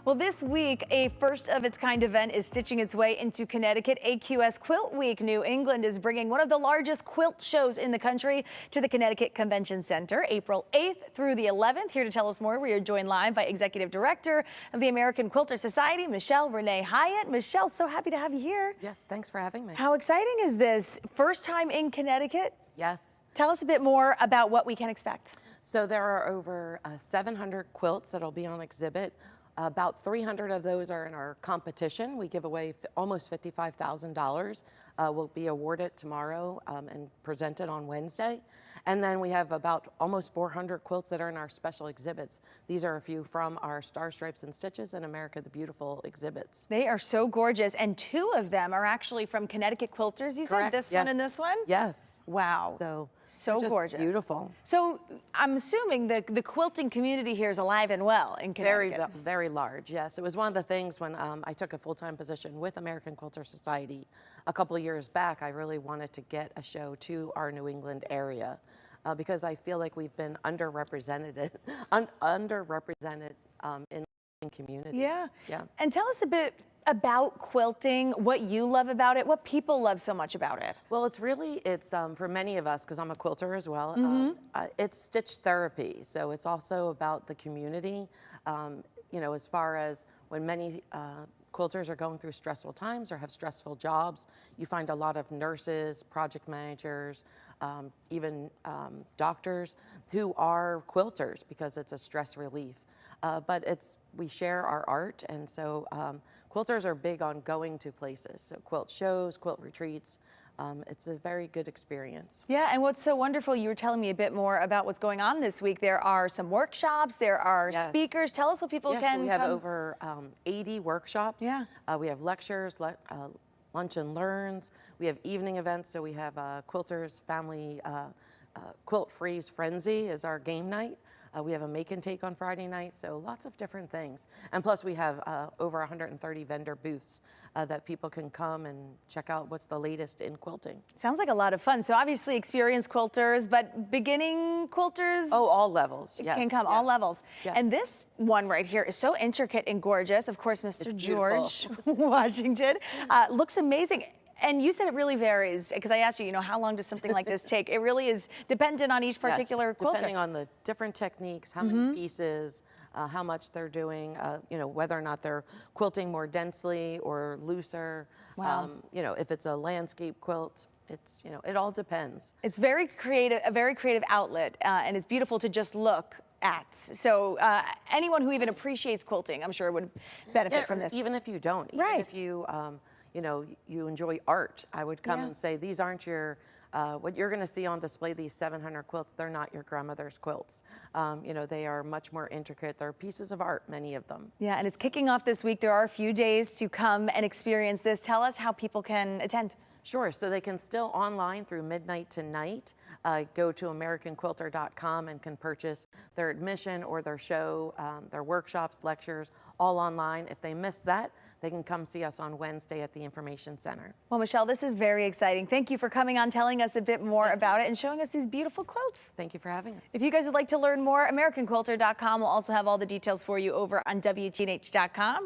Well, this week, a first-of-its-kind event is stitching its way into Connecticut. AQS Quilt Week New England is bringing one of the largest quilt shows in the country to the Connecticut Convention Center, April 8th through the 11th. Here to tell us more, we are joined live by Executive Director of the American Quilter Society, Renee Hiatt. Michelle, so happy to have you here. Yes, thanks for having me. How exciting is this? First time in Connecticut? Yes. Tell us a bit more about what we can expect. So there are over 700 quilts that'll be on exhibit. About 300 of those are in our competition. We give away almost $55,000. Will be awarded tomorrow and presented on Wednesday. And then we have about almost 400 quilts that are in our special exhibits. These are a few from our Star Stripes and Stitches and America the Beautiful exhibits. They are so gorgeous, and two of them are actually from Connecticut Quilters. You said this one and this one? Yes. Wow. So just gorgeous. Beautiful. So I'm assuming the quilting community here is alive and well in Connecticut. Very large, yes. It was one of the things when I took a full-time position with American Quilter Society a couple of years back. I really wanted to get a show to our New England area because I feel like we've been underrepresented in the community. Yeah. Yeah. And tell us a bit about quilting, what you love about it, what people love so much about it. Well, it's for many of us, because I'm a quilter as well, it's stitch therapy. So it's also about the community, you know, as far as when many quilters are going through stressful times or have stressful jobs, you find a lot of nurses, project managers, even doctors who are quilters because it's a stress relief. But we share our art, and so quilters are big on going to places. So quilt shows, quilt retreats. It's a very good experience. Yeah, and what's so wonderful, you were telling me a bit more about what's going on this week. There are some workshops, there are speakers. Tell us what people can we have over 80 workshops. Yeah. We have lectures, lunch and learns. We have evening events, so we have Quilters Family Quilt Freeze Frenzy is our game night. We have a make and take on Friday night, so lots of different things. And plus we have over 130 vendor booths that people can come and check out what's the latest in quilting. Sounds like a lot of fun. So obviously experienced quilters, but beginning quilters? Oh, all levels, yes. Can come, all levels. Yes. And this one right here is so intricate and gorgeous. Of course, Mr. George Washington looks amazing. And you said it really varies, because I asked you, how long does something like this take? It really is dependent on each particular quilter. Depending on the different techniques, how many pieces, how much they're doing, whether or not they're quilting more densely or looser. Wow. If it's a landscape quilt, it all depends. It's very creative, a very creative outlet, and it's beautiful to just look at. So anyone who even appreciates quilting, I'm sure would benefit from this. Even if you don't, even if you you enjoy art, I would come and say, these aren't your, what you're gonna see on display, these 700 quilts, they're not your grandmother's quilts. They are much more intricate. They're pieces of art, many of them. Yeah, and it's kicking off this week. There are a few days to come and experience this. Tell us how people can attend. Sure, so they can still online through midnight tonight. Go to AmericanQuilter.com and can purchase their admission or their show, their workshops, lectures, all online. If they miss that, they can come see us on Wednesday at the Information Center. Well, Michelle, this is very exciting. Thank you for coming on, telling us a bit more about it and showing us these beautiful quilts. Thank you for having me. If you guys would like to learn more, AmericanQuilter.com will also have all the details for you over on WTNH.com.